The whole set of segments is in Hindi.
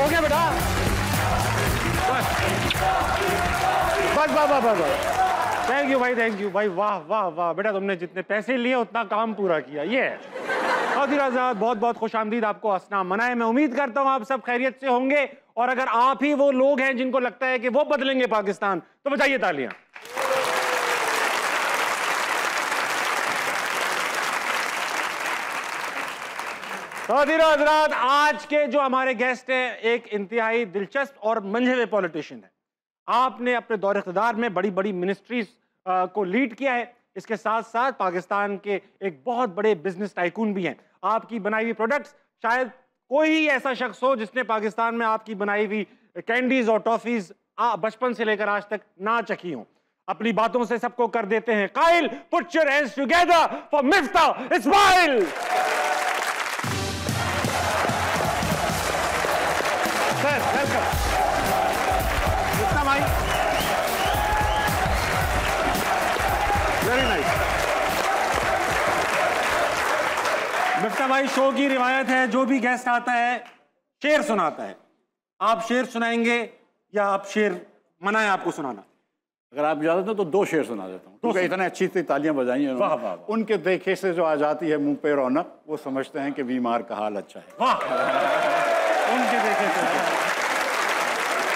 गया बेटा, बस बस बस बस। थैंक यू भाई, थैंक यू भाई, वाह वाह वाह बेटा, तुमने जितने पैसे लिए उतना काम पूरा किया। ये चौधरी आजाद, बहुत बहुत खुशामदीद, आपको हंसना मनाए। मैं उम्मीद करता हूं आप सब खैरियत से होंगे, और अगर आप ही वो लोग हैं जिनको लगता है कि वो बदलेंगे पाकिस्तान, तो बजाइए तालियां। चौधरी हजरात, आज के जो हमारे गेस्ट हैं एक इंतहाई दिलचस्प और मंझे हुए पॉलिटिशियन है। आपने अपने दौर इख्तिदार में बड़ी बड़ी मिनिस्ट्रीज को लीड किया है, इसके साथ साथ पाकिस्तान के एक बहुत बड़े बिजनेस टाइकून भी हैं। आपकी बनाई हुई प्रोडक्ट्स, शायद कोई ही ऐसा शख्स हो जिसने पाकिस्तान में आपकी बनाई हुई कैंडीज और टॉफीज बचपन से लेकर आज तक ना चखी हो। अपनी बातों से सबको कर देते हैं कायल। Put your hands together for Miftah Ismail. Sir welcome. Miftah भाई, वेरी नाइस। मिफ्ताह भाई, शो की रिवायत है जो भी गेस्ट आता है शेर सुनाता है। आप शेर सुनाएंगे या आप शेर मना है आपको सुनाना? अगर आप इजाजत हो तो 2 शेर सुना देता हूँ, क्योंकि इतने अच्छी सी तालियां बजाई हैं उन्होंने। उनके देखे से जो आ जाती है मुंह पे रौनक, वो समझते हैं कि बीमार का हाल अच्छा है। वाह, उनके देखे से।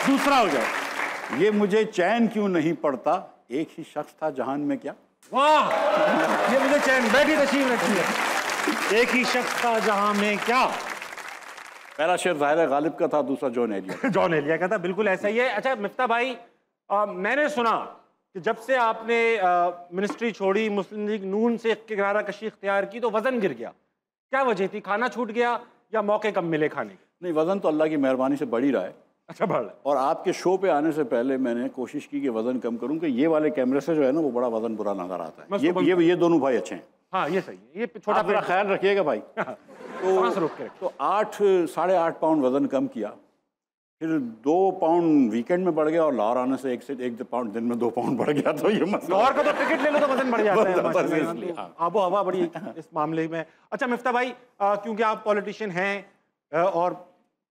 दूसरा हो जाए। ये मुझे चैन क्यों नहीं पड़ता, एक ही शख्स था जहान में क्या। वाह, ये मुझे चैन, बैठी तशरीफ रखी है। एक ही शख्स था जहां में क्या। पहला शेर ज़ाहिर गालिब का था, दूसरा जॉन एलिया जॉन एलिया का था, बिल्कुल ऐसा ही है। अच्छा मिफ्ताह भाई, मैंने सुना कि जब से आपने मिनिस्ट्री छोड़ी, मुस्लिम लीग नून से किनारा कशी इख्तियार की, तो वजन गिर गया। क्या वजह थी? खाना छूट गया या मौके कम मिले खाने के? नहीं, वजन तो अल्लाह की मेहरबानी से बढ़ ही रहा है। अच्छा, बढ़ रहा है। और आपके शो पे आने से पहले मैंने कोशिश की कि वजन कम करूं, कि ये वाले कैमरे से जो है ना वो बड़ा वजन बुरा नजर आता है। ये दोनों भाई अच्छे हैं। हाँ, ये सही है। ये छोटा मेरा ख्याल रखिएगा भाई। तो 8 साढ़े 8 पाउंड वजन कम किया, फिर 2 पाउंड वीकेंड में बढ़ गया, और लाहौर आने से 1 पाउंड दिन में 2 पाउंड बढ़ गया। तो ये मसला, लाहौर का तो टिकट ले लो तो वजन बढ़ जाता है। आबो हवा बड़ी इस मामले में। अच्छा मिफ्ताह भाई, क्योंकि आप पॉलिटिशियन हैं और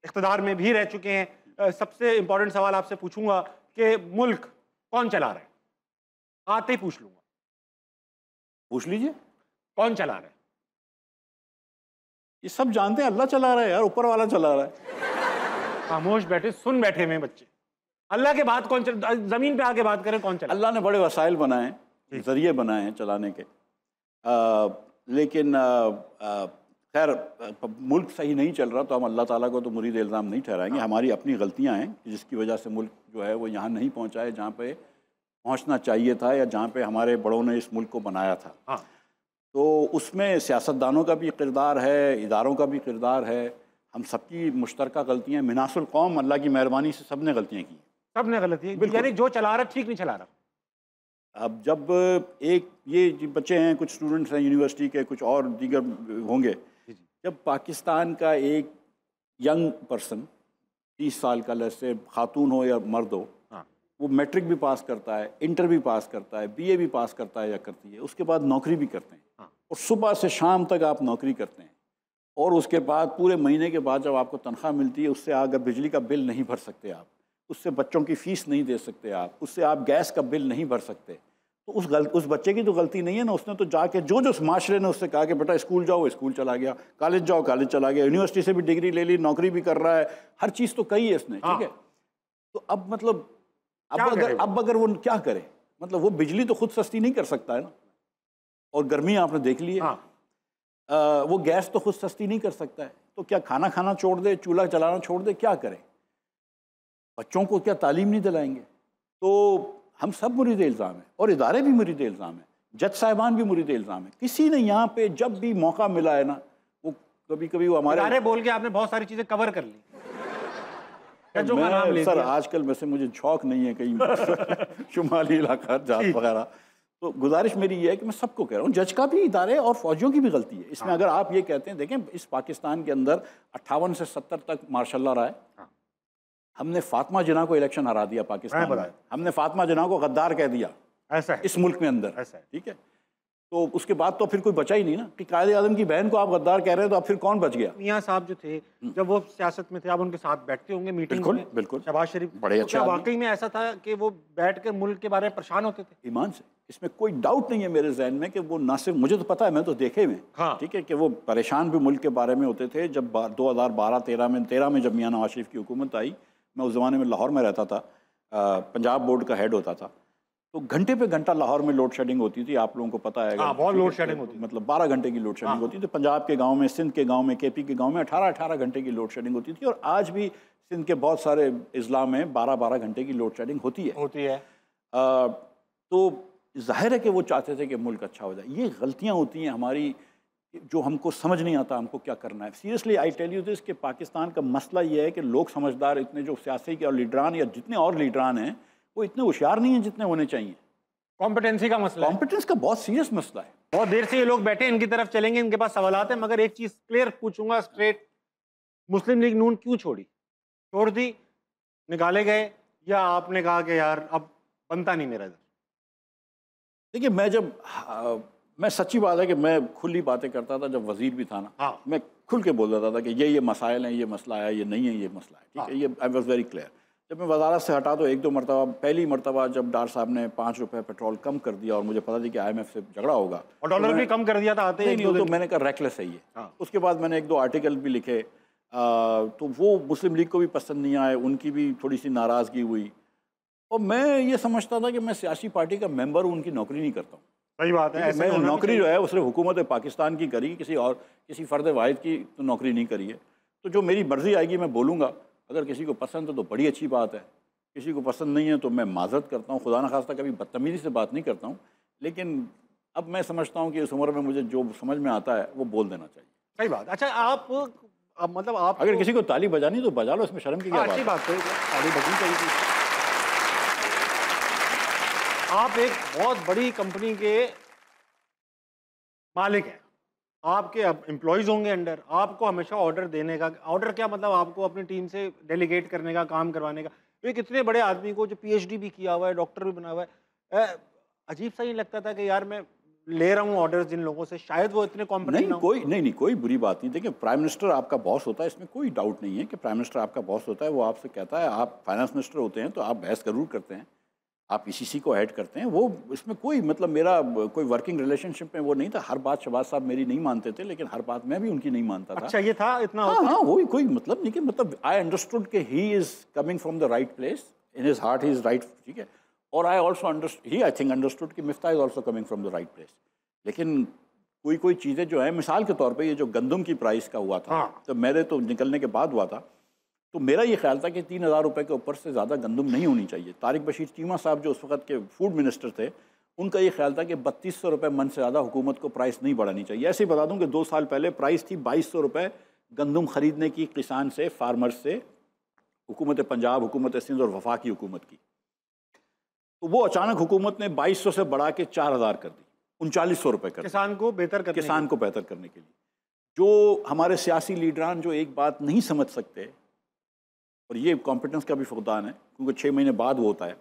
इख्तिदार में भी रह चुके हैं, सबसे इंपॉर्टेंट सवाल आपसे पूछूंगा कि मुल्क कौन चला रहा है? आते ही पूछ लूंगा। पूछ लीजिए, कौन चला रहा है? ये सब जानते हैं, अल्लाह चला रहा है यार, ऊपर वाला चला रहा है। खामोश बैठे, सुन बैठे में बच्चे। अल्लाह के बाद कौन चला? जमीन पे आके बात करें, कौन चला? अल्लाह ने बड़े वसाइल बनाए, जरिए बनाए हैं चलाने के। लेकिन खैर मुल्क सही नहीं चल रहा तो हम अल्लाह ताला को तो मुरीद इल्ज़ाम नहीं ठहराएंगे। हमारी अपनी गलतियां हैं जिसकी वजह से मुल्क जो है वो यहाँ नहीं पहुँचा है जहाँ पे पहुँचना चाहिए था, या जहाँ पे हमारे बड़ों ने इस मुल्क को बनाया था। तो उसमें सियासतदानों का भी किरदार है, इदारों का भी किरदार है, हम सबकी मुश्तरका गलतियाँ। मिनासुल कौम अल्लाह की मेहरबानी से सब ने गलतियाँ की, सब ने गलती, यानी जो चला रहा ठीक नहीं चला रहा। अब जब एक ये बच्चे हैं, कुछ स्टूडेंट्स हैं यूनिवर्सिटी के, कुछ और दीगर होंगे, जब पाकिस्तान का एक यंग पर्सन 30 साल का, जैसे खातून हो या मर्द हो, वो मैट्रिक भी पास करता है, इंटर भी पास करता है, बीए भी पास करता है या करती है, उसके बाद नौकरी भी करते हैं, और सुबह से शाम तक आप नौकरी करते हैं, और उसके बाद पूरे महीने के बाद जब आपको तनख्वाह मिलती है, उससे अगर बिजली का बिल नहीं भर सकते आप, उससे बच्चों की फ़ीस नहीं दे सकते आप, उससे आप गैस का बिल नहीं भर सकते, तो उस बच्चे की तो गलती नहीं है ना। उसने तो जाके जो माशरे ने उससे कहा कि बेटा स्कूल जाओ, स्कूल चला गया, कॉलेज जाओ, कॉलेज चला गया, यूनिवर्सिटी से भी डिग्री ले ली, नौकरी भी कर रहा है, हर चीज़ तो कही है इसने, ठीक है। तो अब मतलब अब अगर वो क्या करे, मतलब वो बिजली तो खुद सस्ती नहीं कर सकता है ना, और गर्मी आपने देख ली है। वो गैस तो खुद सस्ती नहीं कर सकता है, तो क्या खाना खाना छोड़ दे, चूल्हा चलाना छोड़ दे, क्या करें? बच्चों को क्या तालीम नहीं दिलाएंगे? तो हम सब मुरीद इल्ज़ाम है, और इदारे भी मुरीद इल्ज़ाम है, जज साहिबान भी मुरीद इल्ज़ाम है। किसी ने यहाँ पे जब भी मौका मिला है ना, वो कभी वो हमारे इदारे बोल के आपने बहुत सारी चीज़ें कवर कर ली। सर आजकल वैसे मुझे शौक नहीं है कहीं शुमाली इलाका जात वगैरह, तो गुजारिश मेरी ये है कि मैं सबको कह रहा हूँ, जज का भी इदारे और फौजियों की भी गलती है इसमें। अगर आप ये कहते हैं, देखें इस पाकिस्तान के अंदर 58 से 70 तक मार्शल्लाह रहा है। हमने फातिमा जिन्ना को इलेक्शन हरा दिया पाकिस्तान में, हमने फातिमा जिन्ना को गद्दार कह दिया, ऐसा है इस मुल्क में अंदर, ऐसा है, ठीक है। तो उसके बाद तो फिर कोई बचा ही नहीं ना कि कायदे आज़म की बहन को आप गद्दार कह रहे हैं, तो अब फिर कौन बच गया? मियाँ साहब जो थे, जब वो सियासत में थे, आप उनके साथ बैठते होंगे मीटिंग बिल्कुल, में? बिल्कुल। शहबाज शरीफ बड़े तो अच्छे क्या आदमी। वाकई में ऐसा था कि वो बैठ कर मुल्क के बारे में परेशान होते थे? ईमान से, इसमें कोई डाउट नहीं है मेरे जहन में कि वो ना सिर्फ, मुझे तो पता है, मैं तो देखे हुए, हाँ। ठीक है, कि वो परेशान भी मुल्क के बारे में होते थे। जब 2012-13 में जब मियां नवाज शरीफ की हुकूमत आई, मैं उस ज़माने में लाहौर में रहता था, पंजाब बोर्ड का हेड होता था, तो घंटे पे घंटा लाहौर में लोड शेडिंग होती थी। आप लोगों को पता है, हाँ, बहुत लोड शेडिंग होती थी। मतलब 12 घंटे की लोड शेडिंग होती थी। पंजाब के गाँव में, सिंध के गाँव में, KP के गाँव में 18-18 घंटे की लोड शेडिंग होती थी। और आज भी सिंध के बहुत सारे अजला में 12-12 घंटे की लोड शेडिंग होती है। तो जाहिर है कि वो चाहते थे कि मुल्क अच्छा हो जाए। ये गलतियाँ होती हैं हमारी, जो हमको समझ नहीं आता हमको क्या करना है। Seriously I tell you this कि पाकिस्तान का मसला ये है कि लोग समझदार, इतने जो सियासी के और लीडरान या जितने और लीडरान हैं, वो इतने होशियार नहीं हैं जितने होने चाहिए। कॉम्पिटेंसी का मसला है। कॉम्पिटेंस का बहुत सीरियस मसला है। बहुत देर से ये लोग बैठे, इनकी तरफ चलेंगे, इनके पास सवालात हैं, मगर एक चीज क्लियर पूछूंगा स्ट्रेट, मुस्लिम लीग नून क्यों छोड़ी? छोड़ दी, निकाले गए, या आपने कहा कि यार अब बनता नहीं मेरा इधर? देखिए, मैं सच्ची बात है कि मैं खुली बातें करता था जब वजीर भी था ना। हाँ। मैं खुल के बोल देता था कि ये मसाइल हैं, ये मसला है, ये नहीं है, ये मसला है, ठीक है। ये आई वॉज वेरी क्लियर। जब मैं वजारत से हटा तो 1-2 मरतबा, पहली मरतबा जब डार साहब ने 5 रुपये पेट्रोल कम कर दिया और मुझे पता थी कि IMF से झगड़ा होगा, और डॉलर भी कम कर दिया था आते नहीं, तो मैंने कहा रेकलेस है ये। हाँ। उसके बाद मैंने 1-2 आर्टिकल भी लिखे, तो वो मुस्लिम लीग को भी पसंद नहीं आए, उनकी भी थोड़ी सी नाराज़गी हुई। और मैं ये समझता था कि मैं सियासी पार्टी का मेंबर हूँ, उनकी नौकरी नहीं करता हूँ। सही बात है, मैं नौकरी जो है वो सिर्फ हुकूमत पाकिस्तान की करी, किसी फ़र्द वाहिद की तो नौकरी नहीं करी है। तो जो मेरी मर्ज़ी आएगी मैं बोलूँगा। अगर किसी को पसंद है तो बड़ी अच्छी बात है, किसी को पसंद नहीं है तो मैं माज़रत करता हूँ। खुदा न खास्ता कभी बदतमीज़ी से बात नहीं करता हूँ, लेकिन अब मैं समझता हूँ कि इस उम्र में मुझे जो समझ में आता है वो बोल देना चाहिए। सही बात। अच्छा, आप मतलब आप अगर किसी को ताली बजानी तो बजा लो, इसमें शर्म की क्या बात है? अच्छी बात है, ताली बजनी चाहिए थी। आप एक बहुत बड़ी कंपनी के मालिक हैं, आपके अब एम्प्लॉयज़ होंगे अंडर, आपको हमेशा ऑर्डर देने का, ऑर्डर क्या मतलब आपको अपनी टीम से डेलीगेट करने का, काम करवाने का। एक इतने बड़े आदमी को जो PhD भी किया हुआ है, डॉक्टर भी बना हुआ है, अजीब सा ही लगता था कि यार मैं ले रहा हूँ ऑर्डर्स जिन लोगों से, शायद वो इतने कॉम्पिटेंट ना हो। नहीं, कोई बुरी बात नहीं। देखिए, प्राइम मिनिस्टर आपका बॉस होता है, इसमें कोई डाउट नहीं है कि प्राइम मिनिस्टर आपका बॉस होता है। वो आपसे कहता है, आप फाइनेंस मिनिस्टर होते हैं तो आप बहस जरूर करते हैं, आप PCC को हेड करते हैं। वो इसमें कोई मतलब मेरा कोई वर्किंग रिलेशनशिप में वो नहीं था। हर बात शहबाज साहब मेरी नहीं मानते थे, लेकिन हर बात मैं भी उनकी नहीं मानता था। अच्छा, ये था इतना? हाँ, वही, कोई मतलब नहीं कि मतलब आई अंडरस्टूड कि he is coming from the right place, in his heart he is right, ठीक है। और आई ऑल्सो अंडरस्टूड कि Miftah is also coming from the right place. लेकिन कोई चीज़ें जो है, मिसाल के तौर पे ये जो गंदम की प्राइस का हुआ था, हाँ। तो मेरे तो निकलने के बाद हुआ था, तो मेरा ये ख्याल था कि 3000 रुपये के ऊपर से ज़्यादा गंदम नहीं होनी चाहिए। तारिक बशीर चीमा साहब जो उस वक्त के फूड मिनिस्टर थे, उनका ये ख्याल था कि 3200 रुपये मन से ज़्यादा हुकूमत को प्राइस नहीं बढ़ानी चाहिए। ऐसे ही बता दूँ कि 2 साल पहले प्राइस थी 2200 रुपये गंदम ख़रीदने की, किसान से, फार्मर्स से, हुकूमत पंजाब, हुकूमत सिंध और वफाकी हुकूमत की। तो वो अचानक हुकूमत ने 2200 से बढ़ा के 4000 कर दी, 3900 रुपये कर, किसान को बेहतर करने के लिए। जो हमारे सियासी लीडरान जो एक बात नहीं समझ सकते, और ये कॉम्पिटेंस का भी फुकदान है, क्योंकि 6 महीने बाद वो होता है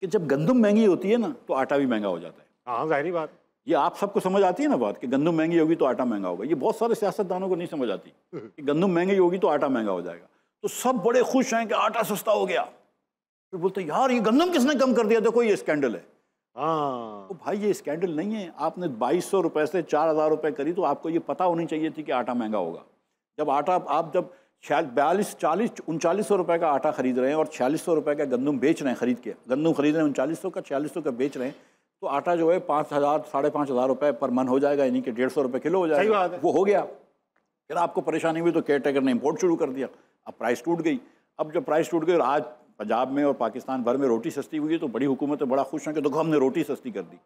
कि जब गंदम महंगी होती है ना तो आटा भी महंगा हो जाता है। हाँ, जाहिर बात। ये आप सबको समझ आती है ना बात कि गंदम महंगी होगी तो आटा महंगा होगा। ये बहुत सारे सियासतदानों को नहीं समझ आती कि गंदम महंगी होगी तो आटा महंगा हो जाएगा। तो सब बड़े खुश हैं कि आटा सस्ता हो गया, फिर बोलते यार ये गंदम किसने कम कर दिया, देखो ये स्कैंडल है। हाँ, तो भाई ये स्कैंडल नहीं है। आपने 2200 रुपये से 4000 रुपये करी तो आपको ये पता होनी चाहिए थी कि आटा महंगा होगा। जब आटा आप जब 3900 रुपये का आटा खरीद रहे हैं और 4600 रुपये का गंदम बेच रहे हैं, गंदम खरीद रहे हैं 3900 का, 4600 का बेच रहे हैं, तो आटा जो है 5000 5,500 रुपये पर मन हो जाएगा, यानी कि 150 रुपये किलो हो जाएगा। वो हो गया। फिर आपको परेशानी हुई तो केयर टेकर ने इम्पोर्ट शुरू कर दिया, अब प्राइस टूट गई। अब जब प्राइस टूट गई और आज पंजाब में और पाकिस्तान भर में रोटी सस्ती हुई है तो बड़ी हुकूमतें बड़ा खुश हैं कि देखो हमने रोटी सस्ती कर दी।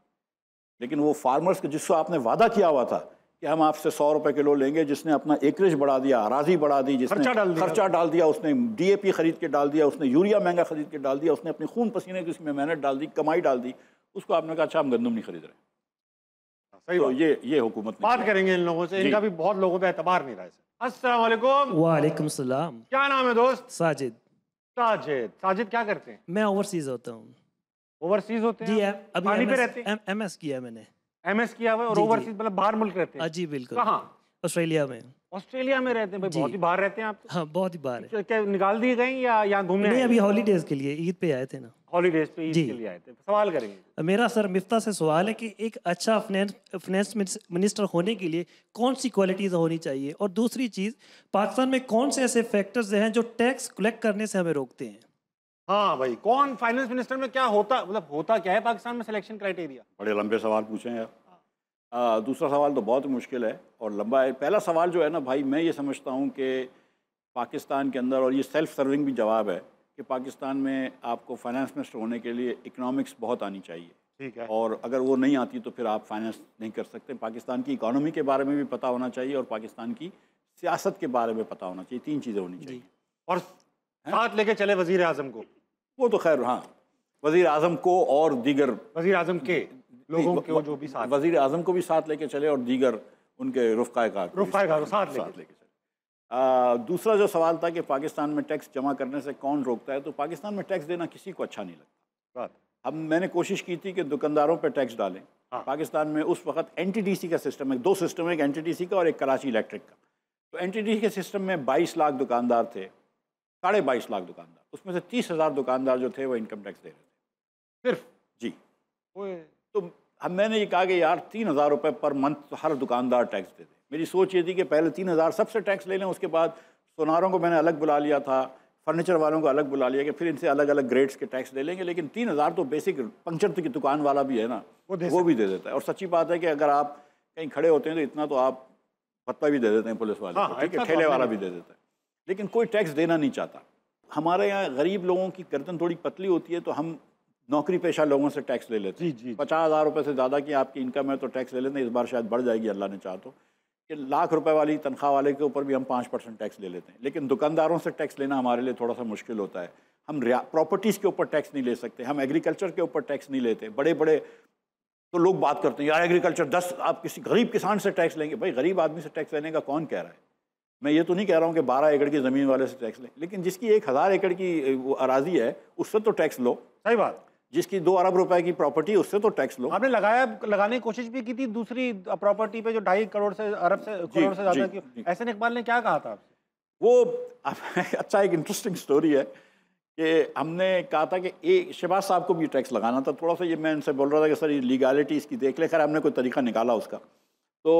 लेकिन वो फार्मर्स के जिसको आपने वादा किया हुआ था कि हम आपसे 100 रुपये किलो लेंगे, जिसने अपना एकरेज बढ़ा दिया, अराजी बढ़ा दी, जिसने खर्चा डाल दिया, उसने DAP खरीद के डाल दिया, उसने यूरिया महंगा खरीद के डाल दिया, उसने अपनी खून पसीने की उसमें मेहनत डाल दी, कमाई डाल दी, उसको आपने कहा अच्छा हम गंदम नहीं खरीद रहे। तो ये हुकूमत बात करेंगे इन लोगों से, इनका भी बहुत लोगों पे एतबार नहीं रहा है। अस्सलाम वालेकुम। वालेकुम सलाम। क्या नाम है दोस्त? साजिद। साजिद क्या करते हैं? मैं ओवरसीज होता हूँ। ओवरसीज होते हैं जी, आप? अभी पानी पे रहते हैं? MS किया है मैंने। MS किया हुआ है और जी, जी। ओवरसीज मतलब बाहर मुल्क रहते हैं। जी बिल्कुल। कहाँ? ऑस्ट्रेलिया में। ऑस्ट्रेलिया में रहते हैं भाई, जी। बहुत ही बाहर रहते हैं आप तो। हाँ बहुत ही बार है। क्या निकाल दिए गए या यहाँ घूमने नहीं आए? अभी हॉलीडेज के लिए ईद पे आए थे ना। हॉलीडेज पे ईद जी। के लिए आए थे। सवाल करेंगे। मेरा सर मिफ्ता से सवाल है कि एक अच्छा फाइनेंस मिनिस्टर होने के लिए कौन सी क्वालिटीज़ होनी चाहिए, और दूसरी चीज़ पाकिस्तान में कौन से ऐसे फैक्टर्स हैं जो टैक्स कलेक्ट करने से हमें रोकते हैं? हाँ भाई, कौन फाइनेंस मिनिस्टर में क्या होता, मतलब होता क्या है पाकिस्तान में सिलेक्शन क्राइटेरिया? बड़े लंबे सवाल पूछे हैं यार। दूसरा सवाल तो बहुत मुश्किल है और लंबा है। पहला सवाल जो है ना भाई, मैं ये समझता हूँ कि पाकिस्तान के अंदर, और ये सेल्फ सर्विंग भी जवाब है, कि पाकिस्तान में आपको फाइनेंस मिनिस्टर होने के लिए इकोनॉमिक्स बहुत आनी चाहिए। ठीक है। और अगर वो नहीं आती तो फिर आप फाइनेंस नहीं कर सकते। पाकिस्तान की इकोनॉमी के बारे में भी पता होना चाहिए और पाकिस्तान की सियासत के बारे में पता होना चाहिए। 3 चीज़ें होनी चाहिए। और साथ लेके चले वजीर आजम को। वो तो खैर हाँ, वजीर आजम को और दीगर वजीर आजम के लोगों के जो भी साथ, वजीर आजम को भी साथ लेके चले और दीगर उनके रुफ़क़ाए रुफ़क़ाए साथ लेके चले। दूसरा जो सवाल था कि पाकिस्तान में टैक्स जमा करने से कौन रोकता है, तो पाकिस्तान में टैक्स देना किसी को अच्छा नहीं लगता। अब मैंने कोशिश की थी कि दुकानदारों पर टैक्स डालें। हाँ। पाकिस्तान में उस वक्त NTDC का सिस्टम है, 2 सिस्टम है, एक NTDC का और एक कराची इलेक्ट्रिक का। तो NTDC के सिस्टम में 22 लाख दुकानदार थे, 22.5 लाख दुकानदार, उसमें से 30,000 दुकानदार जो थे वो इनकम टैक्स दे रहे थे सिर्फ। जी। तो अब मैंने ये कहा कि यार 3,000 रुपये पर मंथ हर दुकानदार टैक्स दे दे। मेरी सोच ये थी कि पहले 3,000 सबसे टैक्स ले लें, उसके बाद सुनारों को मैंने अलग बुला लिया था, फर्नीचर वालों को अलग बुला लिया कि फिर इनसे अलग अलग ग्रेड्स के टैक्स ले लेंगे। लेकिन 3,000 तो बेसिक पंचर की दुकान वाला भी है ना, वो भी दे देता है। और सच्ची बात है कि अगर आप कहीं खड़े होते हैं तो इतना तो आप भत्ता भी दे देते हैं पुलिस वाले को, ठीक है, ठेले वाला भी दे देता है, लेकिन कोई टैक्स देना नहीं चाहता। हमारे यहाँ गरीब लोगों की गर्दन थोड़ी पतली होती है, तो हम नौकरी पेशा लोगों से टैक्स ले लेते हैं। 50,000 रुपये से ज़्यादा की आपकी इनकम है तो टैक्स ले लेते हैं। इस बार शायद बढ़ जाएगी, अल्लाह ने चाहा तो, कि लाख रुपए वाली तनख्वाह वाले के ऊपर भी हम 5% टैक्स ले लेते हैं। लेकिन दुकानदारों से टैक्स लेना हमारे लिए थोड़ा सा मुश्किल होता है। हम प्रॉपर्टीज़ के ऊपर टैक्स नहीं ले सकते, हम एग्रीकल्चर के ऊपर टैक्स नहीं लेते। बड़े बड़े तो लोग बात करते हैं यार एग्रीकल्चर 10 आप किसी गरीब किसान से टैक्स लेंगे। भाई गरीब आदमी से टैक्स लेने का कौन कह रहा है? मैं ये तो नहीं कह रहा हूँ कि 12 एकड़ की ज़मीन वाले से टैक्स लें, लेकिन जिसकी 1,000 एकड़ की अराजी है उससे तो टैक्स लो। सही बात। जिसकी 2 अरब रुपए की प्रॉपर्टी, उससे तो टैक्स लो। आपने लगाने की कोशिश भी की थी दूसरी प्रॉपर्टी पे जो 2.5 करोड़ से करोड़ से ज़्यादा की। एहसन इकबाल ने क्या कहा था आपसे? वो अच्छा, एक इंटरेस्टिंग स्टोरी है कि हमने कहा था कि शहबाज साहब को भी टैक्स लगाना था। थोड़ा सा ये मैं इनसे बोल रहा था कि सर ये लीगैलिटी इसकी देख ले। खैर हमने कोई तरीका निकाला उसका। तो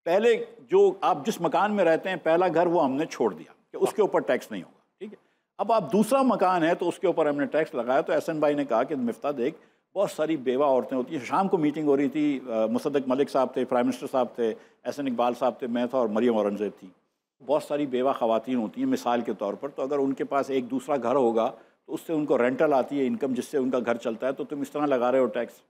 पहले जो आप जिस मकान में रहते हैं, पहला घर वो हमने छोड़ दिया कि उसके ऊपर टैक्स नहीं होगा, ठीक है। अब आप दूसरा मकान है तो उसके ऊपर हमने टैक्स लगाया। तो एहसन भाई ने कहा कि मिफ्ता देख, बहुत सारी बेवा औरतें होती हैं। शाम को मीटिंग हो रही थी, मुसद्दक मलिक साहब थे, प्राइम मिनिस्टर साहब थे, एहसन इकबाल साहब थे, मैं था और मरियम औरंगज़ेब थी। बहुत सारी बेवा ख़वातीन होती हैं मिसाल के तौर पर। तो अगर उनके पास एक दूसरा घर होगा तो उससे उनको रेंटल आती है इनकम, जिससे उनका घर चलता है, तो तुम इस तरह लगा रहे हो टैक्स।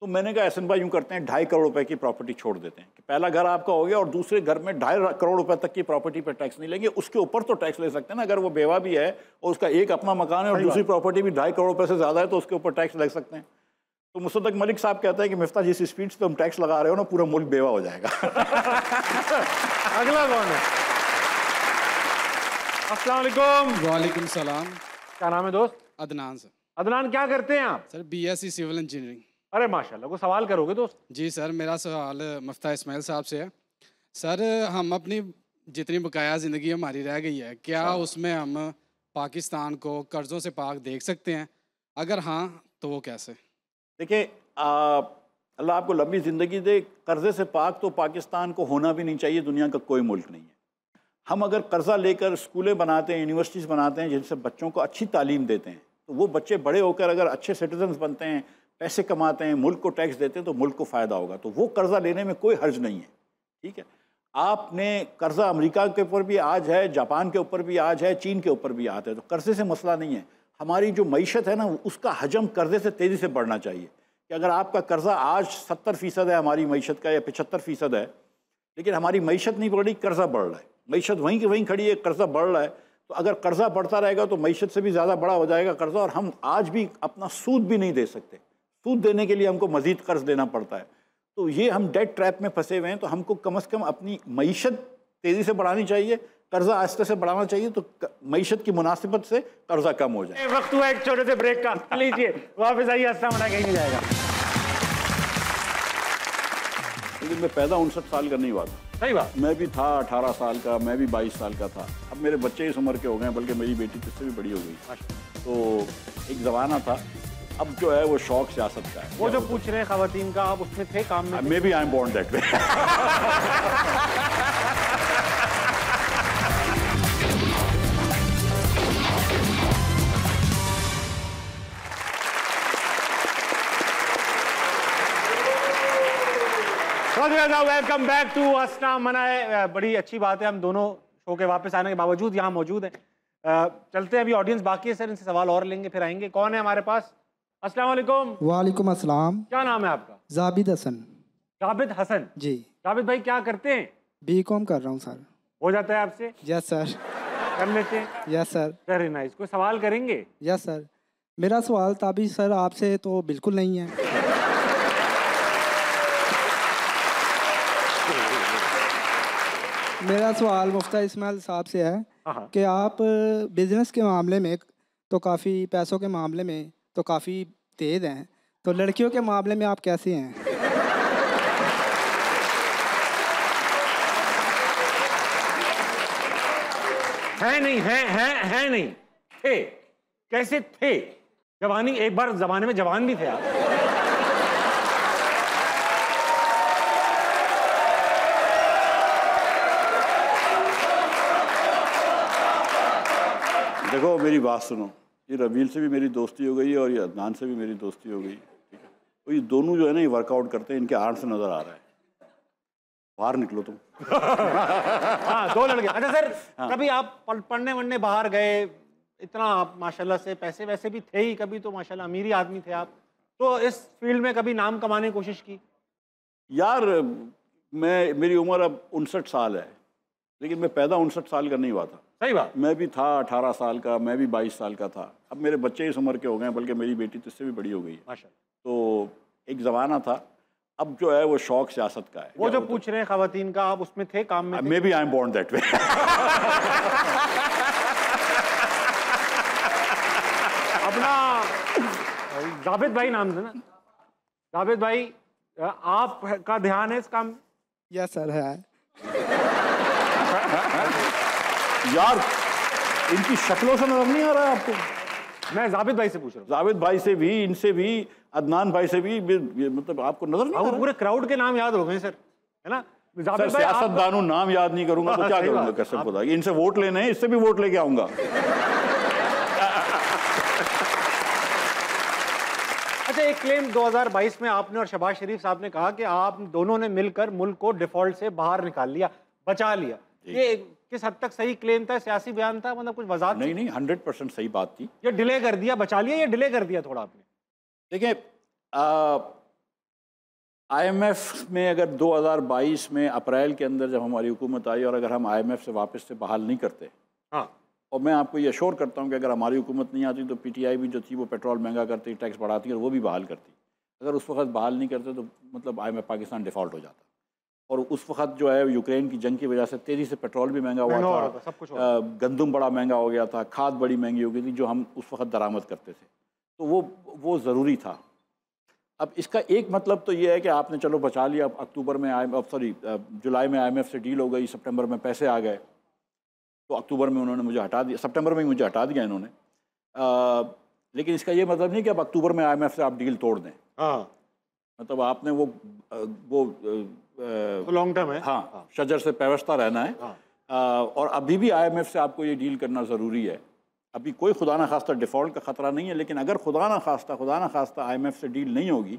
तो मैंने कहा एहसन भाई यूँ करते हैं 2.5 करोड़ रुपए की प्रॉपर्टी छोड़ देते हैं कि पहला घर आपका हो गया और दूसरे घर में 2.5 करोड़ रुपए तक की प्रॉपर्टी पर टैक्स नहीं लेंगे। उसके ऊपर तो टैक्स ले सकते हैं ना, अगर वो बेवा भी है और उसका एक अपना मकान है और दूसरी प्रॉपर्टी भी 2.5 करोड़ रुपए से ज़्यादा है तो उसके ऊपर टैक्स लग सकते हैं। तो मुसद्दक मलिक साहब कहते हैं कि मिफ्ता जिस स्पीड से तुम टैक्स लगा रहे हो ना, पूरा मुल्क बेवा हो जाएगा। अगला कौन है? अस्सलाम वालेकुम। वालेकुम सलाम। क्या नाम है दोस्त? अदनान सर। अदनान, क्या करते हैं आप? Sir BSc civil engineering. अरे माशाल्लाह, को सवाल करोगे दोस्त? जी सर, मेरा सवाल मुफ्ता इस्माइल साहब से है। सर हम अपनी जितनी बकाया ज़िंदगी हमारी रह गई है, क्या उसमें हम पाकिस्तान को कर्ज़ों से पाक देख सकते हैं? अगर हाँ तो वो कैसे? देखिए, अल्लाह आपको लंबी ज़िंदगी दे। कर्ज़े से पाक तो पाकिस्तान को होना भी नहीं चाहिए, दुनिया का कोई मुल्क नहीं है। हम अगर कर्ज़ा लेकर स्कूलें बनाते हैं, यूनिवर्सिटीज़ बनाते हैं जिनसे बच्चों को अच्छी तालीम देते हैं, तो वो बच्चे बड़े होकर अगर अच्छे सिटीजन्स बनते हैं, पैसे कमाते हैं, मुल्क को टैक्स देते हैं, तो मुल्क को फ़ायदा होगा। तो वो कर्ज़ा लेने में कोई हर्ज नहीं है, ठीक है। आपने कर्ज़ा अमेरिका के ऊपर भी आज है, जापान के ऊपर भी आज है, चीन के ऊपर भी आज है, तो कर्ज़े से मसला नहीं है। हमारी जो मईशत है ना, उसका हजम कर्ज़े से तेज़ी से बढ़ना चाहिए। कि अगर आपका कर्ज़ा आज 70% है हमारी मईशत का या 75% है, लेकिन हमारी मईशत नहीं बढ़ रही, कर्ज़ा बढ़ रहा है, मईशत वहीं की वहीं खड़ी है, कर्ज़ा बढ़ रहा है, तो अगर कर्ज़ा बढ़ता रहेगा तो मईशत से भी ज़्यादा बड़ा हो जाएगा कर्ज़ा। और हम आज भी अपना सूद भी नहीं दे सकते, सूद देने के लिए हमको मज़ीद कर्ज़ देना पड़ता है। तो ये हम डेट ट्रैप में फंसे हुए हैं। तो हमको कम से कम अपनी मईशत तेज़ी से बढ़ानी चाहिए, कर्ज़ा आहिस्ते से बढ़ाना चाहिए, तो मईशत की मुनासिबत से कर्ज़ा कम हो जाए। वक्त हुआ एक छोटे से ब्रेक का, लीजिए वापस आइए। अस्सलाम वालेकुम, कहीं नहीं जाएगा। लेकिन मैं पैदा 59 साल का नहीं हुआ था। सही बात। मैं भी था 18 साल का, मैं भी 22 साल का था। अब मेरे बच्चे इस उम्र के हो गए, बल्कि मेरी बेटी तुझसे भी बड़ी हो गई। तो एक ज़माना था, अब जो है वो शौक सियासत का है। वो जो पूछ रहे हैं खवातीन का, आप उसमें थे काम में? May be I am born that way. Welcome back to हंसना मनाए। बड़ी अच्छी बात है, हम दोनों शो के वापस आने के बावजूद यहाँ मौजूद हैं। चलते हैं, अभी ऑडियंस बाकी है सर, इनसे सवाल और लेंगे फिर आएंगे। कौन है हमारे पास? अस्सलाम वालेकुम। वालेकुम अस्सलाम। क्या नाम है आपका? जाबिद हसन। जाबिद हसन जी। जाबिद भाई क्या करते हैं? बीकॉम कर रहा हूँ सर। हो जाता है आपसे? Yes sir. कर लेते हैं? Yes sir. Very nice. कोई सवाल करेंगे? Yes sir. मेरा सवाल ताबी सर आपसे तो बिल्कुल नहीं है। मेरा सवाल मुफ्ती इस्माइल साहब से है कि आप बिजनेस के मामले में तो काफ़ी, पैसों के मामले में तो काफ़ी तेज़ हैं, तो लड़कियों के मामले में आप कैसे हैं? है नहीं, है नहीं, थे। कैसे थे? जवानी, एक बार जमाने में जवान भी थे आप। देखो मेरी बात सुनो, ये रवील से भी मेरी दोस्ती हो गई है और ये अदनान से भी मेरी दोस्ती हो गई, ठीक है। तो ये दोनों जो है ना, ये वर्कआउट करते हैं, इनके आर्ट से नज़र आ रहा है। बाहर निकलो तुम। हाँ, दो लड़के। अच्छा सर, कभी आप पढ़ने वढ़ने बाहर गए, इतना आप माशाल्लाह से पैसे वैसे भी थे ही, कभी तो माशाल्लाह अमीरी आदमी थे आप, तो इस फील्ड में कभी नाम कमाने की कोशिश की? यार मेरी उम्र अब 59 साल है, लेकिन मैं पैदा 59 साल का नहीं हुआ था। सही बात। मैं भी था 18 साल का, मैं भी 22 साल का था। अब मेरे बच्चे इस उम्र के हो गए, बल्कि मेरी बेटी तुझसे भी बड़ी हो गई है। माशाल्लाह। तो एक ज़माना था, अब जो है वो शौक सियासत का है। वो जो पूछ रहे हैं खवातीन का, आप उसमें थे काम में? May be I am born that way. अपना जावेद भाई नाम था ना? जावेद भाई, आपका ध्यान है इस काम में? यस सर है। यार इनकी शक्लों से नजर नहीं आ रहा है आपको? मैं जावेद भाई से पूछ रहा हूँ। जावेद भाई से भी, इनसे भी, अदनान भाई से भी, मतलब आपको नजर नहीं आ रहा? पूरे क्राउड के नाम याद हो गए सर, है ना? सर सियासतदानों नाम याद नहीं करूंगा तो क्या करूंगा? कैसे पता? इनसे वोट लेने हैं, इससे भी वोट लेके आऊंगा। अच्छा, एक क्लेम 2022 में आपने और शहबाज शरीफ साहब ने कहा कि आप दोनों ने मिलकर मुल्क को डिफॉल्ट से बाहर निकाल लिया, बचा लिया। ये किस हद तक सही क्लेम था, सियासी बयान था, मतलब कुछ वजाहत? नहीं, 100% सही बात थी। ये डिले कर दिया, बचा लिया, ये डिले कर दिया थोड़ा आपने? देखिए, IMF में अगर 2022 में अप्रैल के अंदर जब हमारी हुकूमत आई और अगर हम IMF से वापस से बहाल नहीं करते, हाँ, और मैं आपको ये अश्योर करता हूँ कि अगर हमारी हुकूमत नहीं आती तो PTI भी जो थी वो पेट्रोल महंगा करती, टैक्स बढ़ाती और वो भी बहाल करती। अगर उस वक्त बहाल नहीं करते तो मतलब IMF पाकिस्तान डिफ़ॉल्ट हो जाता। और उस वक्त जो है यूक्रेन की जंग की वजह से तेज़ी से पेट्रोल भी महंगा हुआ था, सब कुछ गंदम बड़ा महंगा हो गया था, खाद बड़ी महंगी हो गई थी जो हम उस वक्त दरामद करते थे, तो वो ज़रूरी था। अब इसका एक मतलब तो ये है कि आपने चलो बचा लिया, अक्टूबर में जुलाई में IMF से डील हो गई, सितंबर में पैसे आ गए, तो अक्टूबर में उन्होंने मुझे हटा दिया, सितंबर में मुझे हटा दिया इन्होंने। लेकिन इसका ये मतलब नहीं कि अब अक्टूबर में IMF से आप डील तोड़ दें। हाँ, मतलब आपने वो लॉन्ग टर्म है। हाँ, शजर से पैवस्ता रहना है। हाँ। और अभी भी IMF से आपको ये डील करना ज़रूरी है। अभी कोई खुदा ना खास्ता डिफ़ॉल्ट का ख़तरा नहीं है, लेकिन अगर खुदा ना खास्ता IMF से डील नहीं होगी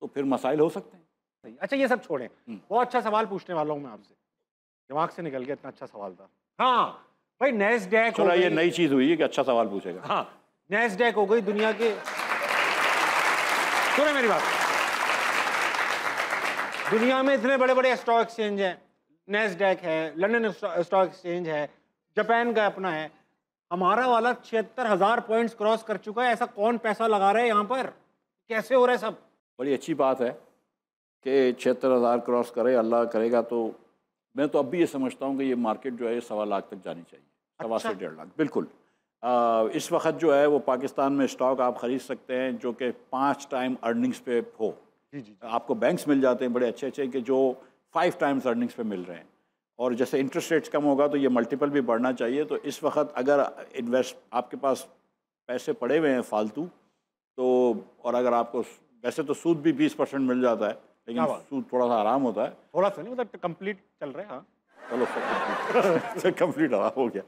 तो फिर मसाइल हो सकते हैं। अच्छा, ये सब छोड़ें, बहुत अच्छा सवाल पूछने वाला हूँ मैं आपसे, दिमाग से निकल गया, इतना अच्छा सवाल था। हाँ भाई, नैस्डैक, चलो ये नई चीज़ हुई है कि अच्छा सवाल पूछेगा। हाँ, नैस्डैक हो गई दुनिया के, सुने मेरी बात, दुनिया में इतने बड़े बड़े स्टॉक एक्सचेंज हैं, नैस्डैक है, लंदन स्टॉक एक्सचेंज है, जापान का अपना है, हमारा वाला 76,000 पॉइंट्स क्रॉस कर चुका है। ऐसा कौन पैसा लगा रहा है यहाँ पर? कैसे हो रहा है सब? बड़ी अच्छी बात है कि 76,000 क्रॉस करे, अल्लाह करेगा तो मैं तो अब भी ये समझता हूँ कि ये मार्केट जो है ये 1.25 लाख तक जानी चाहिए। 1.25 से 1.5 लाख बिल्कुल। इस वक्त जो है वो पाकिस्तान में स्टॉक आप ख़रीद सकते हैं जो कि 5 टाइम अर्निंग्स पे हो। आपको बैंक्स मिल जाते हैं बड़े अच्छे अच्छे कि जो 5 टाइम्स अर्निंग्स पे मिल रहे हैं, और जैसे इंटरेस्ट रेट्स कम होगा तो ये मल्टीपल भी बढ़ना चाहिए। तो इस वक्त अगर आपके पास पैसे पड़े हुए हैं फालतू, तो और अगर आपको वैसे तो सूद भी 20% मिल जाता है, लेकिन सूद थोड़ा सा आराम होता है, थोड़ा सा नहीं मतलब कंप्लीट चल रहा है। हाँ चलो कंप्लीट आराम हो गया।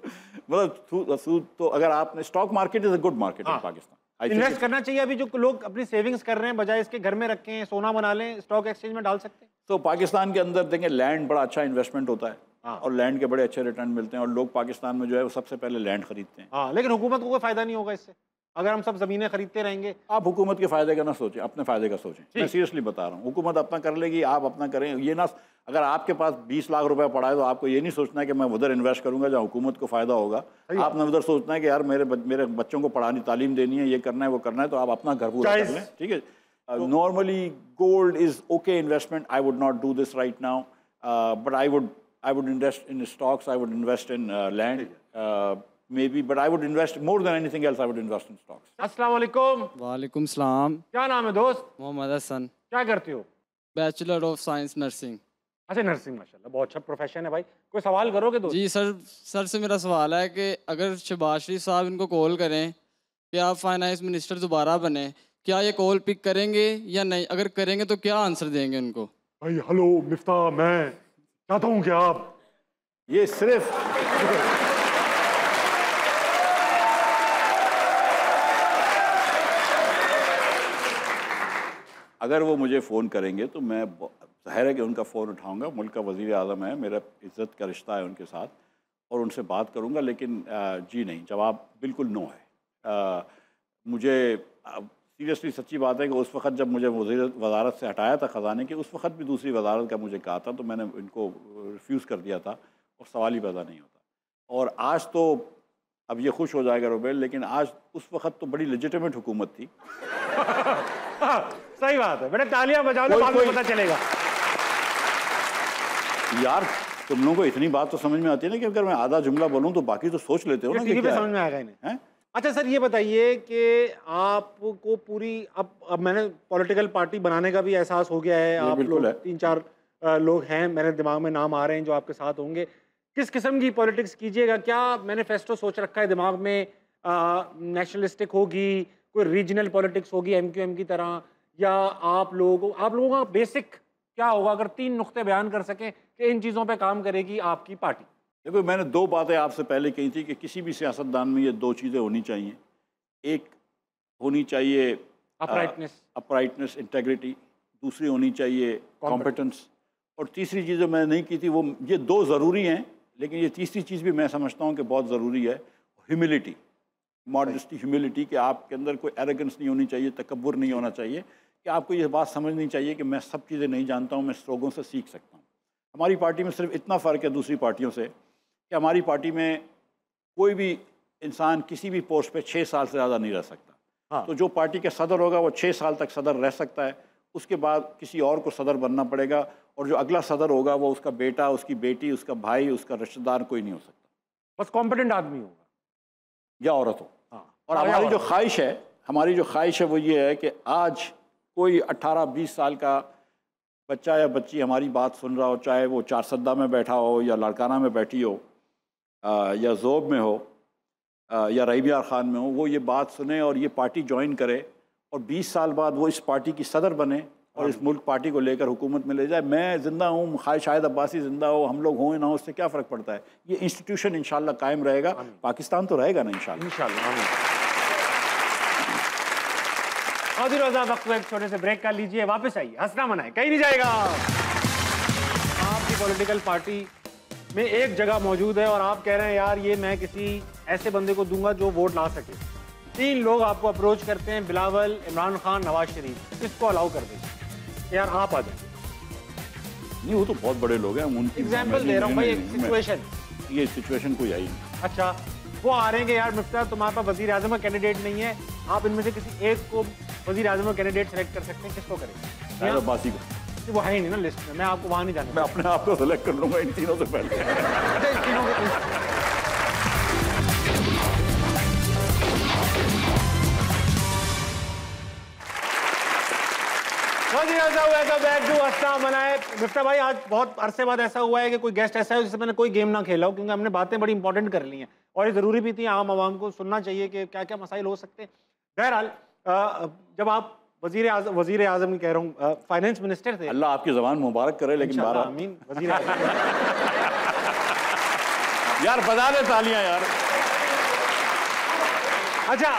मतलब सूद तो अगर आपने stock market is a good market in Pakistan, invest करना चाहिए। अभी जो लोग अपनी सेविंग्स कर रहे हैं बजाय इसके घर में रखें, सोना बना लें, स्टॉक एक्सचेंज में डाल सकते हैं। तो पाकिस्तान के अंदर देखें लैंड बड़ा अच्छा इन्वेस्टमेंट होता है और लैंड के बड़े अच्छे रिटर्न मिलते हैं, और लोग पाकिस्तान में जो है वो सबसे पहले लैंड खरीदते हैं। हाँ, लेकिन हुकूमत को कोई फायदा नहीं होगा इससे अगर हम सब जमीनें खरीदते रहेंगे। आप हुकूमत के फायदे का ना सोचें, अपने फायदे का सोचें। मैं सीरियसली बता रहा हूँ, हुकूमत अपना कर लेगी, आप अपना करें। ये ना, अगर आपके पास 20 लाख रुपए पड़ा है तो आपको ये नहीं सोचना है कि मैं उधर इन्वेस्ट करूंगा जहाँ हुकूमत को फायदा होगा। आपने उधर सोचना है कि यार मेरे बच्चों को पढ़ानी, तालीम देनी है, ये करना है, वो करना है, तो आप अपना घर पूरा कर लें। ठीक है, normally gold is okay investment. I would not do this right now, but I would invest in stocks, I would invest in land maybe, but I would invest more than anything else. I would invest in stocks. अस्सलाम वालेकुम। वालेकुम सलाम। क्या नाम है दोस्त? मोहम्मद हसन। क्या करते हो? Bachelor of science nursing. अच्छा, नर्सिंग, माशाल्लाह, बहुत अच्छा प्रोफेशन है भाई। कोई सवाल करोगे दोस्त? जी सर से मेरा सवाल है कि अगर शहबाज शरीफ साहब इनको कॉल करें कि आप फाइनेंस मिनिस्टर दोबारा बने, क्या ये कॉल पिक करेंगे या नहीं? अगर करेंगे तो क्या आंसर देंगे उनको? भाई हेलो मिफ्ताह, मैं चाहता हूँ कि आप ये सिर्फ अगर वो मुझे फ़ोन करेंगे तो मैं ज़ाहिर है कि उनका फ़ोन उठाऊंगा। मुल्क का वज़ीर आज़म है, मेरा इज़्ज़त का रिश्ता है उनके साथ, और उनसे बात करूंगा। लेकिन जी नहीं, जवाब बिल्कुल नो है। मुझे सीरियसली सच्ची बात है कि उस वक़्त जब मुझे वज़ारत से हटाया था ख़जाने की, उस वक़्त भी दूसरी वज़ारत का मुझे कहा था, तो मैंने इनको रिफ्यूज़ कर दिया था और सवाल ही पैदा नहीं होता। और आज तो अब ये खुश हो जाएगा रुबेल, लेकिन आज उस वक़्त तो बड़ी लेजिटिमेट हुकूमत थी। सही बात है बेटा, तालियां बजा लो, बाद में पता चलेगा। यार तुम लोगों को इतनी बात तो समझ में आती है ना कि अगर मैं आधा जुमला बोलूं तो बाकी तो सोच लेते हो ना कि क्या समझ में आएगा इन्हें। अच्छा सर, ये बताइए कि आपको पूरी अब मैंने पॉलिटिकल पार्टी बनाने का भी एहसास हो गया है। आप लोग 3-4 लोग हैं मेरे दिमाग में, नाम आ रहे हैं जो आपके साथ होंगे। किस किस्म की पॉलिटिक्स कीजिएगा? क्या मैनिफेस्टो सोच रखा है दिमाग में? नेशनलिस्टिक होगी, कोई रीजनल पॉलिटिक्स होगी MQM की तरह, या आप लोगों का बेसिक क्या होगा? अगर 3 नुक्ते बयान कर सकें कि इन चीज़ों पे काम करेगी आपकी पार्टी। देखो, मैंने 2 बातें आपसे पहले कही थी कि किसी भी सियासतदान में ये 2 चीज़ें होनी चाहिए। एक होनी चाहिए अपराइटनेस, इंटेग्रिटी। दूसरी होनी चाहिए कॉम्पिटेंस। और तीसरी चीज़ जो मैंने नहीं की थी, वो ये 2 ज़रूरी हैं, लेकिन ये तीसरी चीज़ भी मैं समझता हूँ कि बहुत ज़रूरी है, ह्यूमिलिटी, मॉडेस्टी, ह्यूमिलिटी। कि आपके अंदर कोई एरोगेंस नहीं होनी चाहिए, तकब्बुर नहीं होना चाहिए, कि आपको ये बात समझनी चाहिए कि मैं सब चीज़ें नहीं जानता हूँ, मैं लोगों से सीख सकता हूँ। हमारी पार्टी में सिर्फ इतना फ़र्क है दूसरी पार्टियों से कि हमारी पार्टी में कोई भी इंसान किसी भी पोस्ट पे 6 साल से ज़्यादा नहीं रह सकता। हाँ। तो जो पार्टी के सदर होगा वो 6 साल तक सदर रह सकता है, उसके बाद किसी और को सदर बनना पड़ेगा, और जो अगला सदर होगा वो उसका बेटा, उसकी बेटी, उसका भाई, उसका रिश्तेदार, कोई नहीं हो सकता। बस कॉम्पिटेंट आदमी होगा या औरत हो। हाँ। और हमारी जो ख्वाहिश है वो ये है कि आज कोई 18-20 साल का बच्चा या बच्ची हमारी बात सुन रहा हो, चाहे वो 4 सद्दा में बैठा हो या लड़काना में बैठी हो या ज़ोब में हो या रहीबियार ख़ान में हो, वो ये बात सुने और ये पार्टी ज्वाइन करे, और 20 साल बाद वो इस पार्टी की सदर बने और इस मुल्क पार्टी को लेकर हुकूमत में ले जाए। मैं ज़िंदा हूँ, शायद अब्बासी ज़िंदा हो, हम लोग हों ना हो, उससे क्या फ़र्क पड़ता है। ये इंस्टीट्यूशन इंशाल्लाह कायम रहेगा, पाकिस्तान तो रहेगा ना इंशाल्लाह। वक्त एक छोटे से ब्रेक कर लीजिए, वापस आइए, हंसना मनाए, कहीं नहीं जाएगा। आपकी पॉलिटिकल पार्टी में एक जगह मौजूद है और आप कह रहे हैं यार ये मैं किसी ऐसे बंदे को दूंगा जो वोट ला सके। 3 लोग आपको अप्रोच करते हैं, बिलावल, इमरान खान, नवाज शरीफ, किसको अलाउ कर दें यार आप आ जाए? नहीं, वो तो बहुत बड़े लोग हैं, उनकी एग्जाम्पल दे रहा हूँ भाई, एक सिचुएशन। ये सिचुएशन कोई आई नहीं। अच्छा, वो आ रहे हैं यार मिफ्ताह तुम्हारे पास वजीर आजम का कैंडिडेट नहीं है, आप इनमें से किसी एक को वजीर आजम का कैंडिडेट सेलेक्ट कर सकते हैं, किसको करेंगे? अब्बासी को। वो है ही नहीं ना लिस्ट में, मैं आपको वहाँ नहीं जाना। मैं अपने आप को सेलेक्ट कर लूंगा इन तीनों से पहले। इन तीनों वजीर वेलकम बैक टू अस्सलाम मनाए। मिफ्ता भाई, आज बहुत अरसे बाद ऐसा हुआ है कि कोई गेस्ट ऐसा है जिससे मैंने कोई गेम ना खेला हो, क्योंकि हमने बातें बड़ी इंपॉर्टेंट कर ली हैं और ये ज़रूरी भी थी, आम आवाम को सुनना चाहिए कि क्या क्या मसाइल हो सकते हैं। बहरहाल, जब आप वज़ीर आज़म की कह रहा हूँ, फाइनेंस मिनिस्टर थे। अल्लाह आपकी ज़बान मुबारक करे, लेकिन आमीन। वज़ीर आज़म यार बजा दे तालियां यार। अच्छा,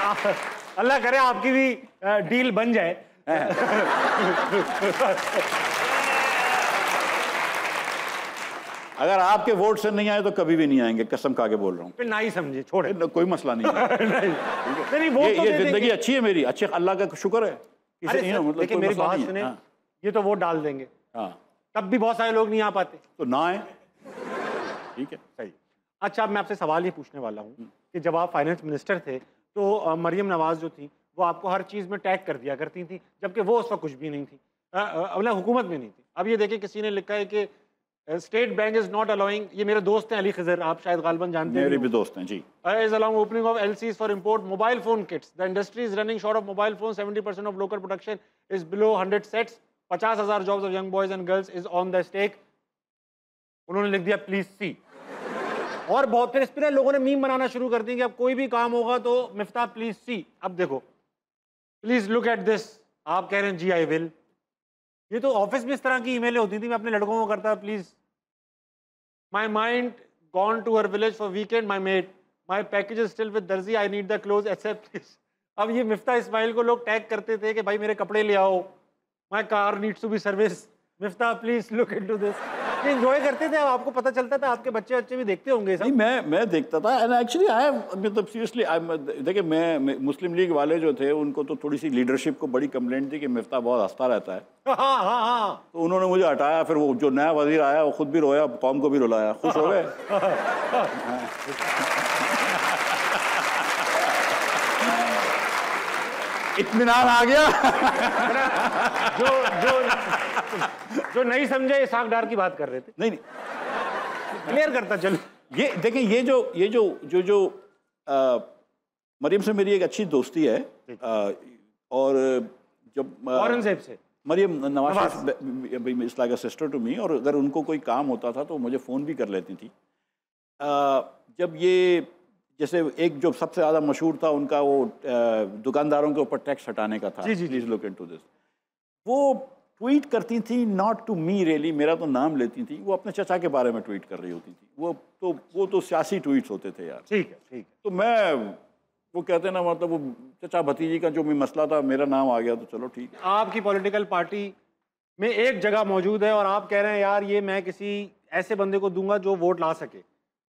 अल्लाह करे आपकी भी डील बन जाए। अगर आपके वोट से नहीं आए तो कभी भी नहीं आएंगे, कसम खा के बोल रहा हूँ। फिर ना ही समझे, छोड़े, कोई मसला नहीं है। नहीं, वोट तो ये जिंदगी अच्छी है मेरी, अच्छे अल्लाह का शुक्र है। लेकिन मेरी बात सुने, ये तो वोट डाल देंगे, हाँ, तब भी बहुत सारे लोग नहीं आ पाते, तो ना आए, ठीक है, सही। अच्छा, अब मैं आपसे सवाल ये पूछने वाला हूँ कि जब आप फाइनेंस मिनिस्टर थे तो मरियम नवाज जो थी वो आपको हर चीज़ में टैग कर दिया करती थी, जबकि वो उस वक्त कुछ भी नहीं थी, मतलब हुकूमत में नहीं थी। अब ये देखिए, किसी ने लिखा है कि state bank is not allowing, ये मेरे दोस्त हैं अली खजर, आप शायद गालिबन जानते हैं, मेरे भी दोस्त हैं जी, is allowing opening of LCs for import mobile phone kits, the industry is running short of mobile phone, 70% of local production is below 100 sets, 50,000 jobs of young boys and girls is on the stake. उन्होंने लिख दिया प्लीज सी। और बहुत फिर इस पर लोगों ने मीम बनाना शुरू कर दी कि अब कोई भी काम होगा तो मिफ्ता प्लीज सी। अब देखो, प्लीज लुक एट दिस, आप कह रहे हैं जी आई विल। ये तो ऑफिस में इस तरह की ईमेलें होती थी, मैं अपने लड़कों को करता, please my mind gone to her village for weekend, my mate my package is still with दर्जी, I need the close except this. अब ये मिफ्ता इस्माइल को लोग टैग करते थे कि भाई मेरे कपड़े ले आओ, my car needs to be service, Mifta please look into this. ये एंजॉय करते थे, आपको पता चलता था, आपके बच्चे भी देखते होंगे सब। नहीं, मैं देखता था, एंड एक्चुअली आई मतलब सीरियसली देखिए, मैं मुस्लिम लीग वाले जो थे उनको तो थोड़ी सी लीडरशिप को बड़ी कंप्लेंट थी कि मिफ्ता बहुत हंसता रहता है। हाँ। तो उन्होंने मुझे हटाया, फिर वो जो नया वजीर आया वो खुद भी रोया, कौम को भी रुलाया, खुश हो गए। इत्मीनान आ गया। जो नहीं समझे इसाक डार की बात कर रहे थे। नहीं, क्लियर करता चलो। ये देखें, ये जो मरियम से मेरी एक अच्छी दोस्ती है, और जब औरंगजेब से Maryam Nawaz is like a sister to me, और अगर उनको कोई काम होता था तो मुझे फ़ोन भी कर लेती थी। जब ये जैसे एक जो सबसे ज़्यादा मशहूर था उनका, वो दुकानदारों के ऊपर टैक्स हटाने का था, प्लीज लुक इनटू दिस, वो ट्वीट करती थी, नॉट टू मी रियली, मेरा तो नाम लेती थी, वो अपने चचा के बारे में ट्वीट कर रही होती थी, वो तो सियासी ट्वीट्स होते थे यार। ठीक है। तो मैं, वो कहते ना, मतलब वो चचा भतीजी का जो भी मसला था, मेरा नाम आ गया तो चलो ठीक है। आपकी पॉलिटिकल पार्टी में एक जगह मौजूद है और आप कह रहे हैं यार ये मैं किसी ऐसे बंदे को दूंगा जो वोट ला सके।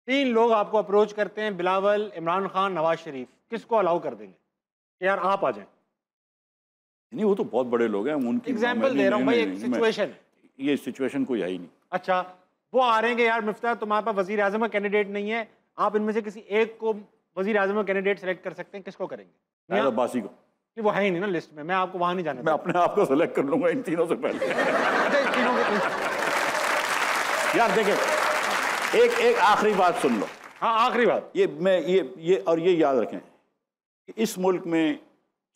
3 लोग आपको अप्रोच करते हैं, बिलावल, इमरान खान, नवाज शरीफ, किसको अलाउ कर देंगे कि यार आप आ जाएं? नहीं, वो तो बहुत बड़े लोग हैं, उनकी एग्जाम्पल दे रहा हूँ भाई, एक सिचुएशन, ये सिचुएशन कोई है ही नहीं। अच्छा, वो आ रहे हैं कि यार मिफ्ता तुम्हारे पास वजीर आजम का कैंडिडेट नहीं है, आप इनमें से किसी एक को वजीर आजम का कैंडिडेट सेलेक्ट कर सकते हैं, किसको करेंगे? अब्बासी को। नहीं, वो है ही नहीं ना लिस्ट में, मैं आपको वहां नहीं जाने, मैं अपने आप को सेलेक्ट कर लूंगा इन तीनों से पहले। यार देखें, एक आखिरी बात सुन लो। हाँ, आखिरी बात, ये याद रखें कि इस मुल्क में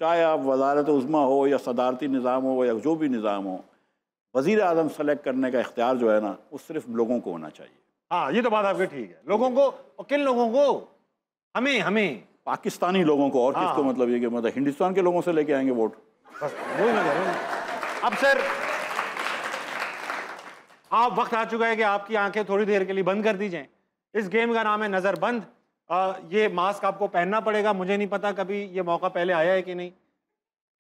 चाहे आप वज़ारत उज़्मा हो या सदारती निज़ाम हो या जो भी निज़ाम हो, वज़ीर आज़म सेलेक्ट करने का इख्तियार जो है ना, वो सिर्फ लोगों को होना चाहिए। हाँ, ये तो बात आपकी ठीक है, लोगों को। और किन लोगों को? हमें पाकिस्तानी लोगों को, और हाँ। किसको? मतलब ये कि मतलब हिंदुस्तान के लोगों से लेके आएंगे वोट, बस वही मैं कह रहा हूँ। अब सर, आप वक्त आ चुका है कि आपकी आंखें थोड़ी देर के लिए बंद कर दी जाएं। इस गेम का नाम है नज़रबंद। ये मास्क आपको पहनना पड़ेगा, मुझे नहीं पता कभी ये मौका पहले आया है कि नहीं।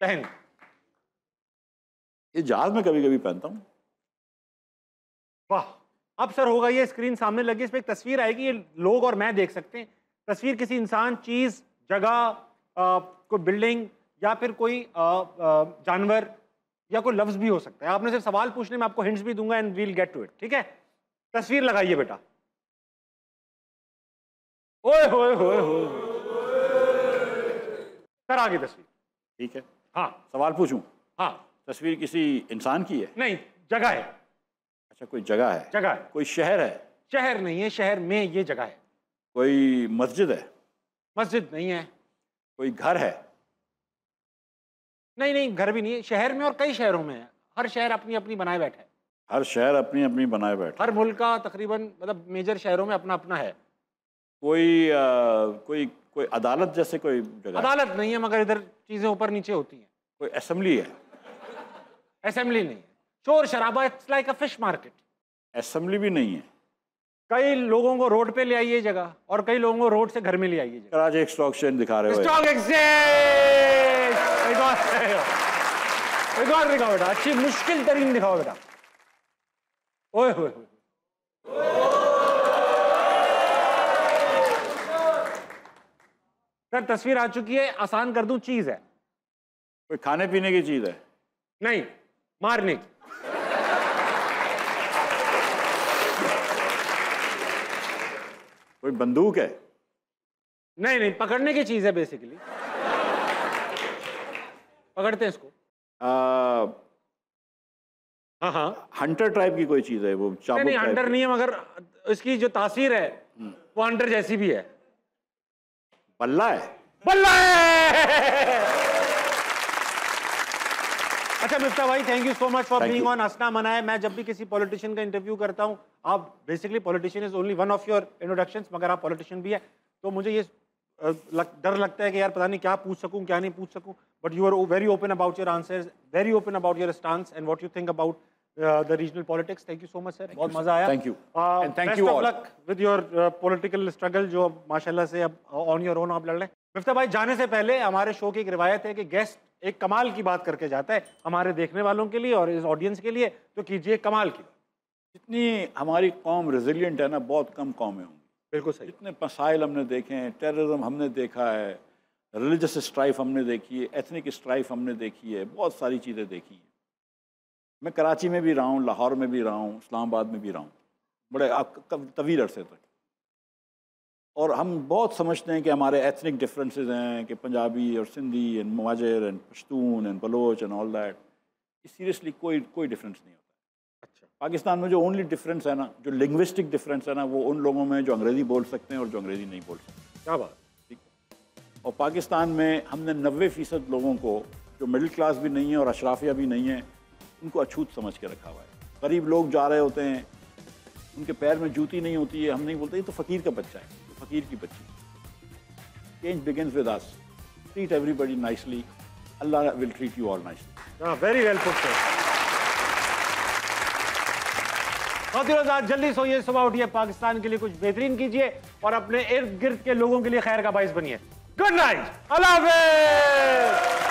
पहन, ये जहाज में कभी कभी पहनता हूँ। वाह, अब सर होगा, ये स्क्रीन सामने लगी, इस पर एक तस्वीर आएगी, ये लोग और मैं देख सकते हैं। तस्वीर किसी इंसान, चीज, जगह, कोई बिल्डिंग या फिर कोई जानवर या कोई लफ्ज भी हो सकता है। आपने सिर्फ सवाल पूछने में, आपको हिंट्स भी दूंगा and we'll get to it, ठीक है? तस्वीर लगाइए बेटा। ओए होए होए होए, सर आगे तस्वीर। ठीक है, हाँ, सवाल पूछूं? हाँ। तस्वीर किसी इंसान की है? नहीं, जगह है। अच्छा, कोई जगह है? जगह है। कोई शहर है? शहर नहीं है, शहर में ये जगह है। कोई मस्जिद है? मस्जिद नहीं है। कोई घर है? नहीं, घर भी नहीं है, शहर में और कई शहरों में है, हर शहर अपनी अपनी बनाए बैठा है, हर शहर अपनी अपनी बनाए बैठे, हर मुल्क का तकरीबन मतलब मेजर शहरों में अपना अपना है। कोई अदालत जैसे कोई जगह, अदालत नहीं है मगर इधर चीजें ऊपर नीचे होती हैं। कोई असेंबली है, असेंबली नहीं है, शोर शराबा, it's like a fish market. Assembly भी नहीं है। कई लोगों को रोड पे ले आइए जगह, और कई लोगों को रोड से घर में ले आइए जगह। आज एक स्टॉक एक्सचेंज दिखा रहे हो, स्टॉक एक्सचेंज एक और दिखाओ बेटा, अच्छी मुश्किल तरीन दिखाओ बेटा। ओए होए सर, तस्वीर आ चुकी है, आसान कर दूं, चीज है। कोई खाने पीने की चीज है? नहीं, मारने की। कोई बंदूक है? नहीं नहीं, पकड़ने की चीज है बेसिकली, पकड़ते हैं इसको। हाँ हाँ, हंटर टाइप की कोई चीज है वो? चाबुक नहीं, टाइप हंटर की? नहीं है, मगर इसकी जो तासीर है वो हंटर जैसी भी है। बल्ला है? बल्ला है। अच्छा मिफ्ता भाई, thank you so much for being on हंसना मनाए। मैं जब भी किसी पॉलिटिशियन का इंटरव्यू करता हूं, आप basically politician is only one of your introductions, मगर आप पॉलिटिशियन भी है, तो मुझे ये डर लगता है कि यार पता नहीं क्या पूछ सकूं क्या नहीं पूछ सकूं, but you are very open about your answers, very open about your stance and what you think about the regional politics. Thank you so much sir, बहुत मजा आया। Thank you and thank you all. Luck with your political struggle जो माशाल्लाह से अब ऑन योर ओन आप लड़ रहे हैं। मिफ्ता भाई, जाने से पहले हमारे शो की एक रिवायत है कि गेस्ट एक कमाल की बात करके जाता है हमारे देखने वालों के लिए और इस ऑडियंस के लिए, तो कीजिए कमाल की बात। जितनी हमारी कौम रेजिलिएंट है ना, बहुत कम कौमें होंगी। बिल्कुल सही। जितने मसाइल हमने देखे हैं, टेररिज्म हमने देखा है, रिलीजियस स्ट्राइफ हमने देखी है, एथनिक स्ट्राइफ हमने देखी है, बहुत सारी चीज़ें देखी हैं। मैं कराची में भी रहा हूँ, लाहौर में भी रहा हूँ, इस्लामाबाद में भी रहा हूँ, बड़े तवील अरसे तक। और हम बहुत समझते हैं कि हमारे एथनिक डिफरेंसेस हैं, कि पंजाबी और Sindhi and Muhajir and Pashtun and Baloch and all that. Seriously कोई डिफरेंस नहीं होता। अच्छा, पाकिस्तान में जो ओनली डिफरेंस है ना, जो लिंग्विस्टिक डिफरेंस है ना, वो उन लोगों में जो अंग्रेज़ी बोल सकते हैं और जो अंग्रेज़ी नहीं बोल सकते। क्या बात, ठीक। और पाकिस्तान में हमने 90% लोगों को, जो मिडिल क्लास भी नहीं है और अशराफिया भी नहीं है, उनको अछूत समझ के रखा हुआ है। गरीब लोग जा रहे होते हैं, उनके पैर में जूती नहीं होती है, हम नहीं बोलते ये तो फ़कीर का बच्चा है, फकीर की बच्ची। Change begins with us. Treat everybody nicely, Allah will treat you all nicely. Very well put sir. आज जल्दी सोइए, सुबह उठिए, पाकिस्तान के लिए कुछ बेहतरीन कीजिए और अपने इर्द गिर्द के लोगों के लिए खैर का बाइस बनिए। गुड नाइट, अल्लाह हाफिज़।